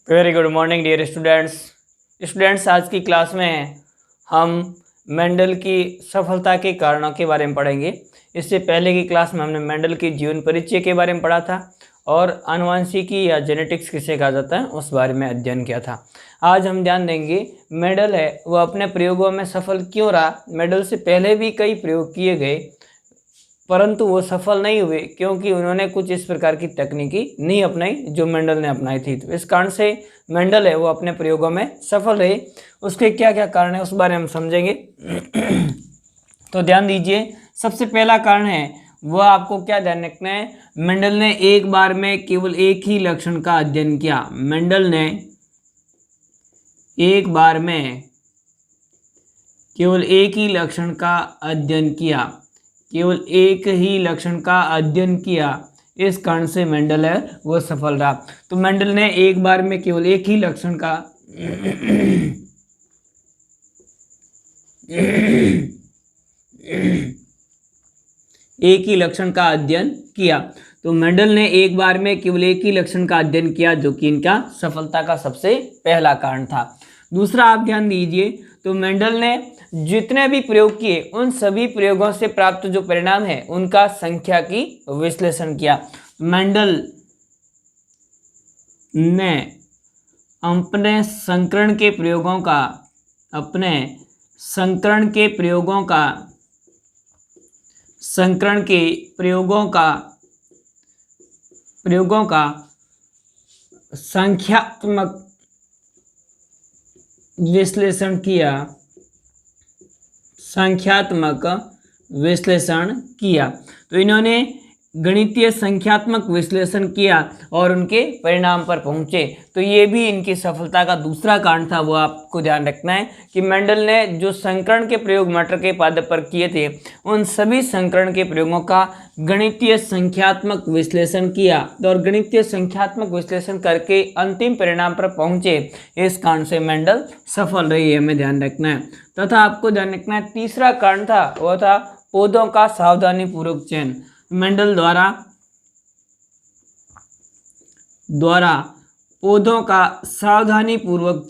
Very good morning dear students. आज की class में हम मेंडल की सफलता के कारणों के बारे में पढ़ेंगे। इससे पहले की क्लास में हमने मेंडल की जीवन परिचय के बारे में पढ़ा था और आनुवंशिकी या जेनेटिक्स किसे कहा जाता है उस बारे में अध्ययन किया था। आज हम ध्यान देंगे मेंडल है वह अपने प्रयोगों में सफल क्यों रहा। मेंडल से पहले भी कई प्रयोग किए गए परंतु वो सफल नहीं हुए क्योंकि उन्होंने कुछ इस प्रकार की तकनीकी नहीं अपनाई जो मेंडल ने अपनाई थी। तो इस कारण से मेंडल है वो अपने प्रयोगों में सफल रहे। उसके क्या क्या कारण है उस बारे में हम समझेंगे। तो ध्यान दीजिए, सबसे पहला कारण है वह आपको क्या ध्यान रखना है, मेंडल ने एक बार में केवल एक ही लक्षण का अध्ययन किया। मेंडल ने एक बार में केवल एक ही लक्षण का अध्ययन किया, केवल एक ही लक्षण का अध्ययन किया। इस कारण से मेंडल है वो सफल रहा। तो मेंडल ने एक बार में केवल एक ही लक्षण का अध्ययन किया। तो मेंडल ने एक बार में केवल एक ही लक्षण का अध्ययन किया जो कि इनका सफलता का सबसे पहला कारण था। दूसरा आप ध्यान दीजिए, तो मेंडल ने जितने भी प्रयोग किए उन सभी प्रयोगों से प्राप्त जो परिणाम है उनका सांख्यिकी विश्लेषण किया। मेंडल ने अपने संकरण के प्रयोगों का संख्यात्मक विश्लेषण किया। तो इन्होंने गणितीय संख्यात्मक विश्लेषण किया और उनके परिणाम पर पहुंचे। तो ये भी इनकी सफलता का दूसरा कारण था। वो आपको ध्यान रखना है कि मेंडल ने जो संकरण के प्रयोग मटर के पादप पर किए थे उन सभी संकरण के प्रयोगों का गणितीय संख्यात्मक विश्लेषण किया और गणितीय संख्यात्मक विश्लेषण करके अंतिम परिणाम पर पहुंचे। इस कारण से मेंडल सफल रही है, हमें ध्यान रखना है। तथा आपको ध्यान रखना है तीसरा कारण था वह था पौधों का सावधानीपूर्वक चयन। मेंडल द्वारा पौधों का सावधानीपूर्वक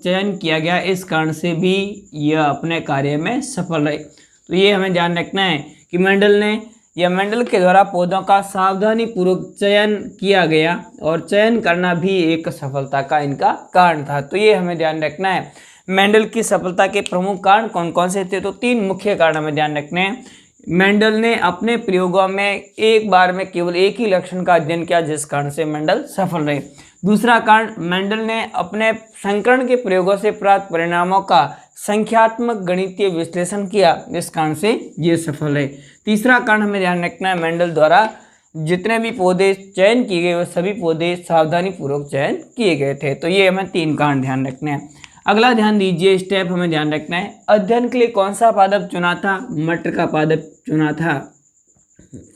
चयन किया गया। इस कारण से भी यह अपने कार्य में सफल रहे। तो ये हमें ध्यान रखना है कि मेंडल के द्वारा पौधों का सावधानीपूर्वक चयन किया गया और चयन करना भी एक सफलता का इनका कारण था। तो ये हमें ध्यान रखना है। मेंडल की सफलता के प्रमुख कारण कौन कौन से थे, तो तीन मुख्य कारण हमें ध्यान रखने हैं। मेंडल ने अपने प्रयोगों में एक बार में केवल एक ही लक्षण का अध्ययन किया जिस कारण से मेंडल सफल रहे। दूसरा कारण, मेंडल ने अपने संकरण के प्रयोगों से प्राप्त परिणामों का संख्यात्मक गणितीय विश्लेषण किया, इस कारण से ये सफल रहे। तीसरा कारण हमें ध्यान रखना है, मेंडल द्वारा जितने भी पौधे चयन किए गए वो सभी पौधे सावधानीपूर्वक चयन किए गए थे। तो ये हमें तीन कारण ध्यान रखने हैं। अगला ध्यान दीजिए, स्टेप हमें ध्यान रखना है, अध्ययन के लिए कौन सा पादप चुना था, मटर का पादप चुना था।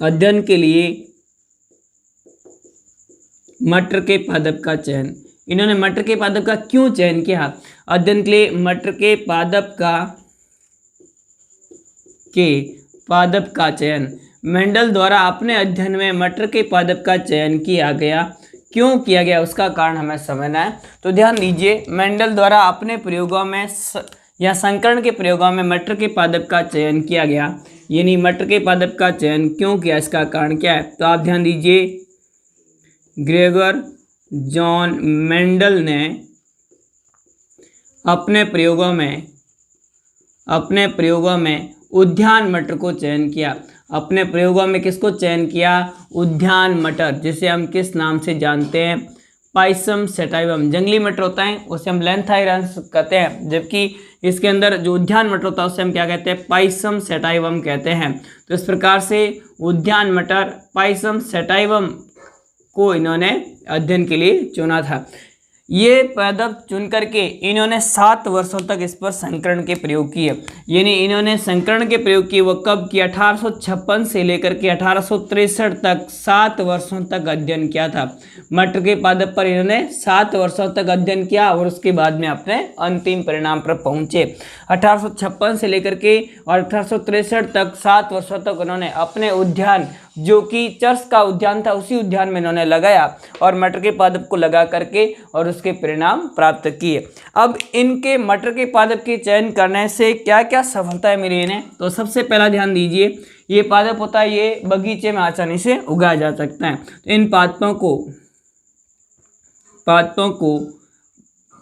अध्ययन के लिए मटर के पादप का चयन, इन्होंने मटर के पादप का क्यों चयन किया, अध्ययन के लिए मटर के पादप का चयन मेंडल द्वारा अपने अध्ययन में मटर के पादप का चयन किया गया। क्यों किया गया उसका कारण हमें समझना है। तो ध्यान दीजिए, मेंडल द्वारा अपने प्रयोगों में या संकरण के प्रयोगों में मटर के पादप का चयन किया गया, यानी मटर के पादप का चयन क्यों किया, इसका कारण क्या है। तो आप ध्यान दीजिए, ग्रेगर जॉन मेंडल ने अपने प्रयोगों में उद्यान मटर को चयन किया। अपने प्रयोगों में किसको चयन किया, उद्यान मटर, जिसे हम किस नाम से जानते हैं, पाइसम सैटाइवम। जंगली मटर होता है उसे हम लैंथाइरन्स कहते हैं, जबकि इसके अंदर जो उद्यान मटर होता है उसे हम क्या कहते हैं, पाइसम सैटाइवम कहते हैं। तो इस प्रकार से उद्यान मटर पाइसम सैटाइवम को इन्होंने अध्ययन के लिए चुना था। ये पादप चुन करके इन्होंने 7 वर्षों तक इस पर संकरण के प्रयोग किए। यानी इन्होंने संकरण के प्रयोग किए वो कब किया, 1856 से लेकर के 1863 तक 7 वर्षों तक अध्ययन किया था। मटर के पादप पर इन्होंने 7 वर्षों तक अध्ययन किया और उसके बाद में अपने अंतिम परिणाम पर पहुंचे। 1856 से लेकर के और 1863 तक 7 वर्षों तक उन्होंने अपने उद्यान जो कि चर्च का उद्यान था, उसी उद्यान में इन्होंने लगाया और मटर के पादप को लगा करके और उसके परिणाम प्राप्त किए। अब इनके मटर के पादप के चयन करने से क्या क्या सफलताएं मिली इन्हें, तो सबसे पहला ध्यान दीजिए, ये पादप होता है ये बगीचे में आसानी से उगाया जा सकता है। तो इन पादपों को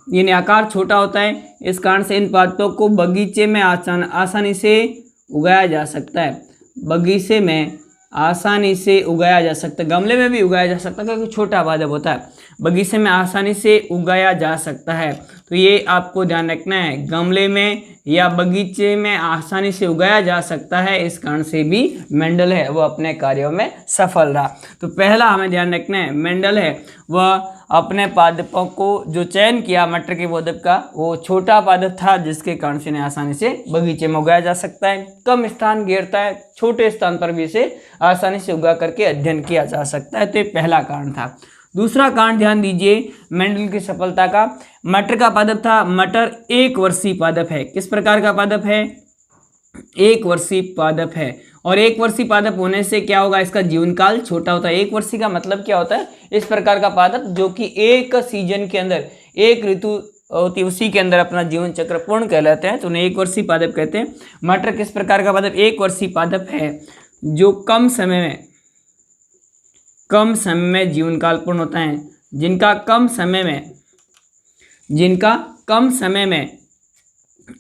यानी आकार छोटा होता है, इस कारण से इन पादपों को बगीचे में आसानी से उगाया जा सकता है। बगीचे में आसानी से उगाया जा सकता है, गमले में भी उगाया जा सकता है क्योंकि छोटा पादप होता है, बगीचे में आसानी से उगाया जा सकता है। तो ये आपको ध्यान रखना है, गमले में या बगीचे में आसानी से उगाया जा सकता है, इस कारण से भी मेंडल है वो अपने कार्यों में सफल रहा। तो पहला हमें ध्यान रखना है, मेंडल है वह अपने पादपों को जो चयन किया मटर के पादप का, वो छोटा पादप था जिसके कारण से इन्हें आसानी से बगीचे में उगाया जा सकता है, कम स्थान घेरता है, छोटे स्थान पर भी इसे आसानी से उगा करके अध्ययन किया जा सकता है। तो ये पहला कारण था। दूसरा कारण ध्यान दीजिए मेंडल की सफलता का, मटर का पादप था, मटर एक वर्षीय पादप है। किस प्रकार का पादप है? एक वर्षीय पादप है। और एक वर्षीय पादप होने से क्या होगा, इसका जीवन काल छोटा होता है। एक वर्षीय का मतलब क्या होता है, इस प्रकार का पादप जो कि एक सीजन के अंदर, एक ऋतु होती है उसी के अंदर अपना जीवन चक्र पूर्ण कहलाते हैं, तो उन्हें एक वर्षीय पादप कहते हैं। मटर किस प्रकार का पादप? एक वर्षीय पादप है जो कम समय में जीवन काल पूर्ण होता है, जिनका कम समय में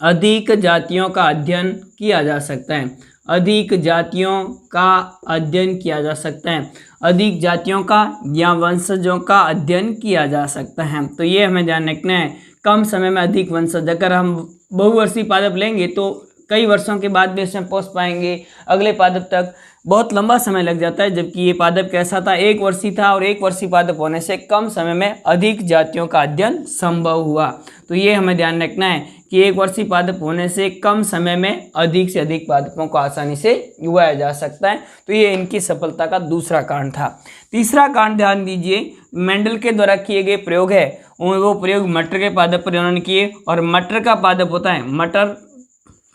अधिक जातियों का अध्ययन किया जा सकता है, अधिक जातियों का अध्ययन किया जा सकता है, अधिक जातियों का या वंशजों का अध्ययन किया जा सकता है। तो ये हमें ध्यान रखना है, कम समय में अधिक वंशज। अगर हम बहुवर्षीय पादप लेंगे तो कई वर्षों के बाद भी इसमें पहुंच पाएंगे, अगले पादप तक बहुत लंबा समय लग जाता है, जबकि ये पादप कैसा था, एक वर्षीय था और एक वर्षीय पादप होने से कम समय में अधिक जातियों का अध्ययन संभव हुआ। तो ये हमें ध्यान रखना है कि एक वर्षीय पादप होने से कम समय में अधिक से अधिक पादपों को आसानी से उगाया जा सकता है। तो ये इनकी सफलता का दूसरा कारण था। तीसरा कारण ध्यान दीजिए, मेंडल के द्वारा किए गए प्रयोग है, वो प्रयोग मटर के पादप पर उन्होंने किए। और मटर का पादप होता है, मटर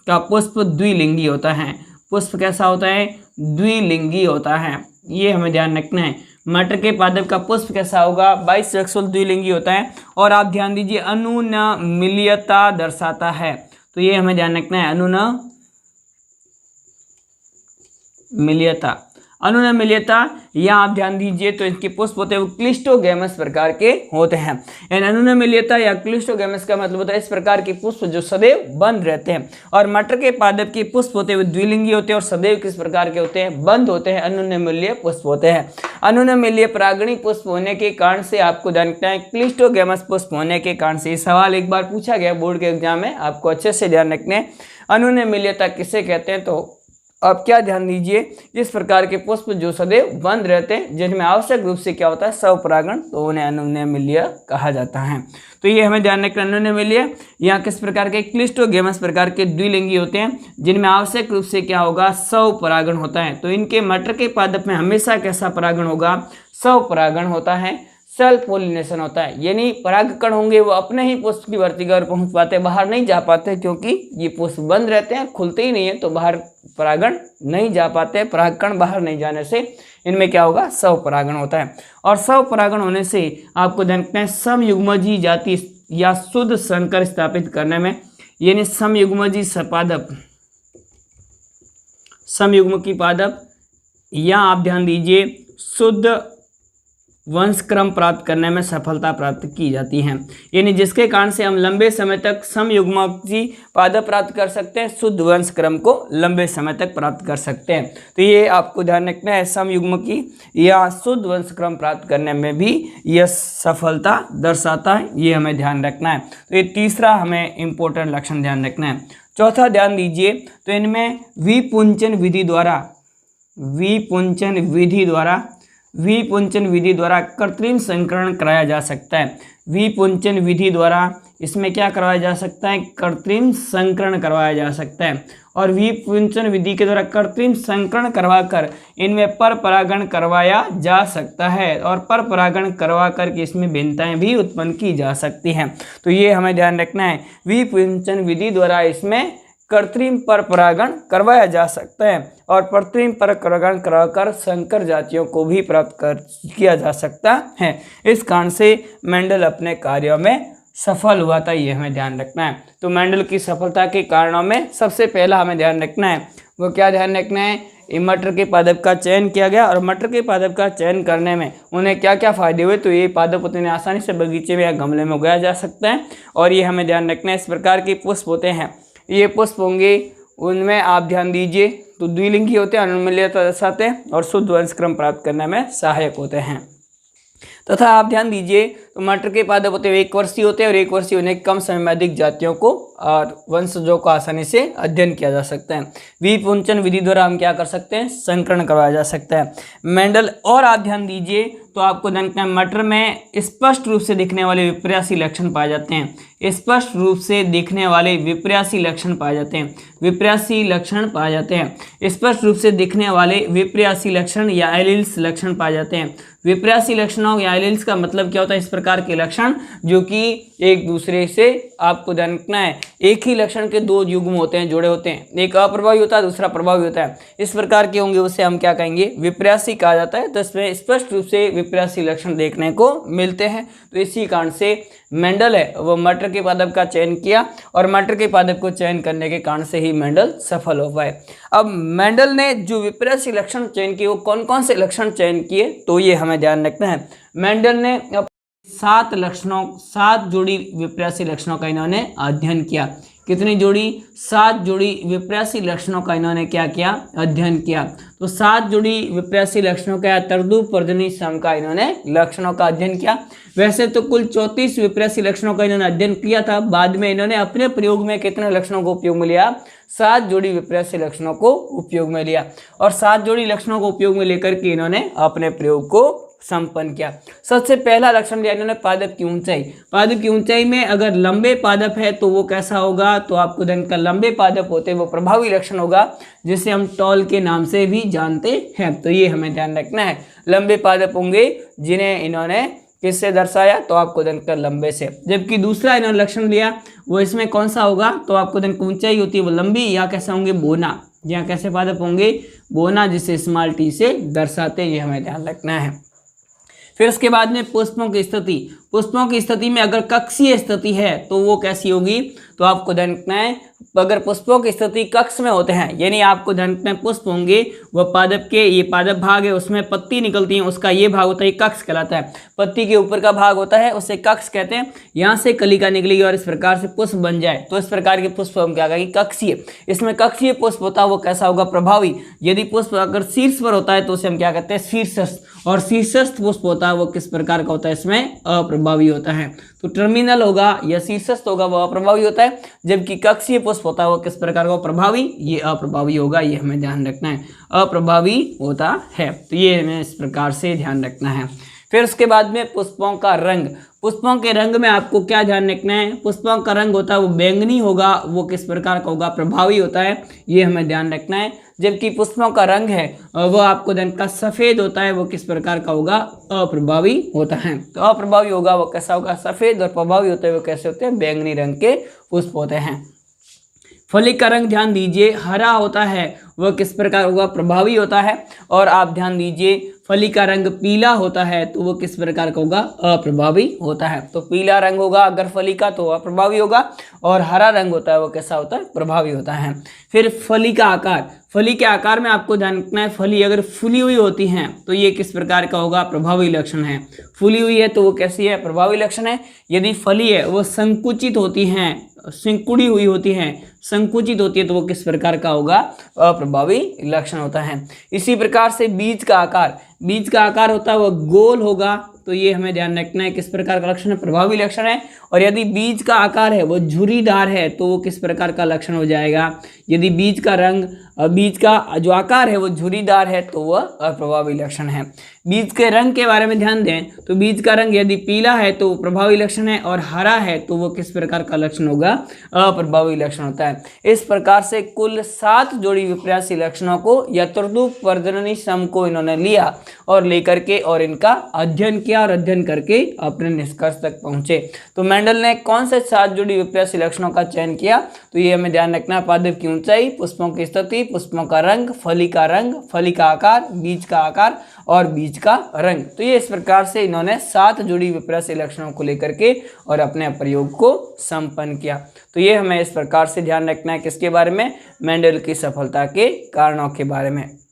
का पुष्प द्विलिंगी होता है। पुष्प कैसा होता है? द्विलिंगी होता है। ये हमें ध्यान रखना है, मटर के पादप का पुष्प कैसा होगा? बाइसेक्सुअल द्विलिंगी होता है। और आप ध्यान दीजिए अनुनमिलीयता दर्शाता है, तो ये हमें ध्यान रखना है, अनुनमिलीयता। यहाँ आप ध्यान दीजिए तो इनके पुष्प होते हैं वो क्लिस्टोगैमस प्रकार के होते हैं। अनुनमिलीयता या क्लिस्टोगैमस का मतलब होता है इस प्रकार के पुष्प जो सदैव बंद रहते हैं। और मटर के पादप के पुष्प होते हैं वो द्विलिंगी होते हैं और सदैव किस प्रकार के होते हैं? बंद होते हैं, अनुनमिलीय पुष्प होते हैं। अनुनमिलीय परागणी पुष्प होने के कारण से आपको ध्यान रखना है, क्लिस्टोगैमस पुष्प होने के कारण से। सवाल एक बार पूछा गया बोर्ड के एग्जाम में, आपको अच्छे से ध्यान रखना है अनुनमिलीयता किसे कहते हैं। तो आप क्या ध्यान दीजिए, इस प्रकार के पुष्प जो सदैव बंद रहते हैं, जिनमें आवश्यक रूप से क्या होता है? स्वपरागण, तो उन्हें अनुनमिलीय कहा जाता है। तो ये हमें ध्यान रखना, अनुनमिलीय यहाँ किस प्रकार के? क्लिस्टोगैमस प्रकार के द्विलिंगी होते हैं, जिनमें आवश्यक रूप से क्या होगा? स्वपरागण होता है। तो इनके मटर के पादप में हमेशा कैसा परागण होगा? स्वपरागण होता है, सेल्फ पोलिनेशन होता है, यानी परागकण होंगे वो अपने ही पुष्प की वर्तिका पर पहुंच पाते, बाहर नहीं जा पाते, क्योंकि ये पुष्प बंद रहते हैं, खुलते ही नहीं है, तो बाहर परागण नहीं जा पाते। परागकण बाहर नहीं जाने से इनमें क्या होगा? स्वपरागण होता है। और स्वपरागण होने से आपको ध्यान रखना है, समयुग्मजी जाति या शुद्ध संकर स्थापित करने में, यानी समयुग्मजी पादप, समयुग्मकी पादप, या आप ध्यान दीजिए शुद्ध वंशक्रम प्राप्त करने में सफलता प्राप्त की जाती है, यानी जिसके कारण से हम लंबे समय तक समयुग्मकी पादप प्राप्त कर सकते हैं, शुद्ध वंशक्रम को लंबे समय तक प्राप्त कर सकते हैं। तो ये आपको ध्यान रखना है, समयुग्मकी या शुद्ध वंशक्रम प्राप्त करने में भी यह सफलता दर्शाता है, ये हमें ध्यान रखना है। तो ये तीसरा हमें इम्पोर्टेंट लक्षण ध्यान रखना है। चौथा ध्यान दीजिए, तो इनमें विपुंचन विधि द्वारा कृत्रिम संकरण कराया जा सकता है। विपुंचन विधि द्वारा इसमें क्या करवाया जा सकता है? कृत्रिम संकरण करवाया जा सकता है। और विपुंचन विधि के द्वारा कृत्रिम संकरण करवाकर इनमें पर परागण करवाया जा सकता है, और पर परागण करवा कर के इसमें भिन्नताएं भी उत्पन्न की जा सकती हैं। तो ये हमें ध्यान रखना है, विपुंचन विधि द्वारा इसमें कृत्रिम पर परागण करवाया जा सकता है और कृत्रिम पर परागण कराकर संकर जातियों को भी प्राप्त किया जा सकता है। इस कारण से मेंडल अपने कार्यों में सफल हुआ था, ये हमें ध्यान रखना है। तो मेंडल की सफलता के कारणों में सबसे पहला हमें ध्यान रखना है, वो क्या ध्यान रखना है, मटर के पादप का चयन किया गया और मटर के पादप का चयन करने में उन्हें क्या क्या फायदे हुए। तो ये पादप उतने आसानी से बगीचे में या गमले में उगाया जा सकता है और ये हमें ध्यान रखना है। इस प्रकार के पुष्प होते हैं, ये पुष्प होंगे उनमें आप ध्यान दीजिए तो द्विलिंगी होते हैं, अनुमल्यता दर्शाते हैं और शुद्ध वंशक्रम प्राप्त करने में सहायक होते हैं। तथा आप ध्यान दीजिए तो मटर के पादप होते हैं एक वर्षीय होते हैं और एक वर्षीय होने के कम समय में अधिक जातियों को और वंशजों को आसानी से अध्ययन किया जा सकता है। विपुंचन विधि द्वारा हम क्या कर सकते हैं, संकरण करवाया जा सकता है। मेंडल और आप ध्यान दीजिए तो आपको जानते हैं मटर में स्पष्ट रूप से दिखने वाले विपर्यासी लक्षण पाए जाते हैं, स्पष्ट रूप से दिखने वाले विपर्यासी लक्षण पाए जाते हैं, विपर्यासी लक्षण पाए जाते हैं, स्पष्ट रूप से दिखने वाले विपर्यासी लक्षण या एलील्स लक्षण पाए जाते हैं। विपर्यासी लक्षणों या एलील्स का मतलब क्या होता है, इस प्रकार के लक्षण जो कि एक दूसरे से आपको जानना है, एक ही लक्षण के दो युग्म होते हैं, जोड़े होते हैं, एक अप्रभावी होता है दूसरा प्रभावी होता है, इस प्रकार के होंगे उसे हम क्या कहेंगे, विपर्यासी कहा जाता है। तो इसमें स्पष्ट रूप से विपर्यासी लक्षण देखने को मिलते हैं। तो इसी कारण से मेंडल है वो मटर के पादप का चयन किया और मटर के पादप को चयन करने के कारण से ही मेंडल सफल हो पाए। अब मेंडल ने जो विपर्यासी लक्षण चयन किए वो कौन कौन से लक्षण चयन किए, तो ये हमें ध्यान रखना है। मेंडल ने 7 जोड़ी विपर्यासी लक्षणों का इन्होंने अध्ययन किया। कितनी जोड़ी, 7 जोड़ी विपर्यासी लक्षणों का इन्होंने क्या किया, अध्ययन किया। तो 7 जोड़ी विपर्यासी लक्षणों का तर्दूप पर्जनी सम का इन्होंने लक्षणों का अध्ययन किया। वैसे तो कुल 34 विपर्यासी लक्षणों का इन्होंने अध्ययन किया था, बाद में इन्होंने अपने प्रयोग में कितने लक्षणों को उपयोग में लिया, 7 जोड़ी विपर्यासी लक्षणों को उपयोग में लिया और 7 जोड़ी लक्षणों को उपयोग में लेकर के इन्होंने अपने प्रयोग को संपन्न किया। सबसे पहला लक्षण लिया इन्होंने पादप की ऊंचाई। पादप की ऊंचाई में अगर लंबे पादप है तो वो कैसा होगा, तो आपको ध्यान का लंबे पादप होते हैं वो प्रभावी लक्षण होगा, जिसे हम टॉल के नाम से भी जानते हैं। तो ये हमें ध्यान रखना है, लंबे पादप होंगे जिन्हें इन्होंने किससे दर्शाया, तो आपको ध्यान का लंबे से। जबकि दूसरा इन्होंने लक्षण लिया वो इसमें कौन सा होगा, तो आपको ध्यान की ऊंचाई होती है वो लंबी, या कैसे होंगे, बोना, या कैसे पादप होंगे, बोना, जिसे स्मॉल टी से दर्शाते, ये हमें ध्यान रखना है। फिर उसके बाद में पुष्पों की स्थिति। पुष्पों की स्थिति में अगर कक्षीय स्थिति है तो वो कैसी होगी, तो आपको ध्यान रखना है अगर पुष्पों की स्थिति कक्ष में होते हैं, यानी आपको ध्यान रखना है पुष्प होंगे वह पादप के, ये पादप भाग है उसमें पत्ती निकलती है, उसका ये भाग होता है कक्ष कहलाता है। पत्ती के ऊपर का भाग होता है उसे कक्ष कहते हैं। यहाँ से कलिका निकलेगी और इस प्रकार से पुष्प बन जाए तो इस प्रकार के पुष्प हम क्या कहेंगे, कक्षीय। इसमें कक्षीय पुष्प होता है वो कैसा होगा, प्रभावी। यदि पुष्प अगर शीर्ष पर होता है तो उसे हम क्या कहते हैं, शीर्षस्थ, और शीर्षस्थ पुष्प होता है वो किस प्रकार का होता है, इसमें अप्रभावी होता है। तो टर्मिनल होगा या शीर्षस्थ होगा वो अप्रभावी होता है, जबकि कक्षीय पुष्प होता है वो किस प्रकार का, प्रभावी, ये अप्रभावी होगा, ये हमें ध्यान रखना है, अप्रभावी होता है। तो ये हमें इस प्रकार से ध्यान रखना है। फिर उसके बाद में पुष्पों का रंग। पुष्पों के रंग में आपको क्या ध्यान रखना है, पुष्पों का रंग होता है वो बैंगनी होगा, वो किस प्रकार का होगा, प्रभावी होता है, ये हमें ध्यान रखना है। जबकि पुष्पों का रंग है वो आपको ध्यान का सफ़ेद होता है, वो किस प्रकार का होगा, अप्रभावी होता है। तो अप्रभावी होगा वो कैसा होगा, सफ़ेद, और प्रभावी होते हैं वो कैसे होते हैं, बैंगनी रंग के पुष्प होते हैं। फली का रंग ध्यान दीजिए हरा होता है, वह किस प्रकार होगा, प्रभावी होता है। और आप ध्यान दीजिए फली का रंग पीला होता है तो वो किस प्रकार का होगा, अप्रभावी होता है। तो पीला रंग होगा अगर फली का तो अप्रभावी होगा, और हरा रंग होता है वो कैसा होता है, प्रभावी होता है। फिर फली का आकार। फली के आकार में आपको ध्यान रखना है, फली अगर फूली हुई होती हैं तो ये किस प्रकार का होगा, प्रभावी लक्षण है। फूली हुई है तो वो कैसी है, प्रभावी लक्षण है। यदि फली है वो संकुचित होती हैं, सिकुड़ी हुई होती हैं, संकुचित होती है तो वो किस प्रकार का होगा, अप्रभावी लक्षण होता है। इसी प्रकार से बीज का आकार, बीज का आकार होता है वह गोल होगा, तो ये हमें ध्यान रखना है किस प्रकार का लक्षण है, प्रभावी लक्षण है। और यदि बीज का आकार है वो झुर्रीदार है तो वो किस प्रकार का लक्षण हो जाएगा, यदि बीज का रंग, बीज का जो आकार है वो झुर्रीदार है तो वह अप्रभावी लक्षण है। बीज के रंग के बारे में ध्यान दें तो बीज का रंग यदि पीला है तो प्रभावी लक्षण है, और हरा है तो वो किस प्रकार का लक्षण होगा, अप्रभावी लक्षण होता है। इस प्रकार से कुल 7 जोड़ी विपर्यासी लक्षणों को या तर्दूप प्रजननी सम को इन्होंने लिया और लेकर के और इनका अध्ययन किया किया और अध्ययन करके अपने निष्कर्ष तक पहुंचे। तो मेंडल ने कौन से 7 जोड़ी विपर्यासी लक्षणों का चयन किया? तो ये हमें ध्यान रखना है। पादप की ऊंचाई, पुष्पों की स्थिति, पुष्पों का रंग, फली का आकार, बीज का आकार और बीज का रंग। तो ये इस प्रकार से इन्होंने 7 जोड़ी विपर्यासी लक्षणों को लेकर के और अपने प्रयोग को संपन्न किया। तो ये हमें इस प्रकार से ध्यान रखना है किसके बारे में? मेंडल की सफलता के कारणों के बारे में।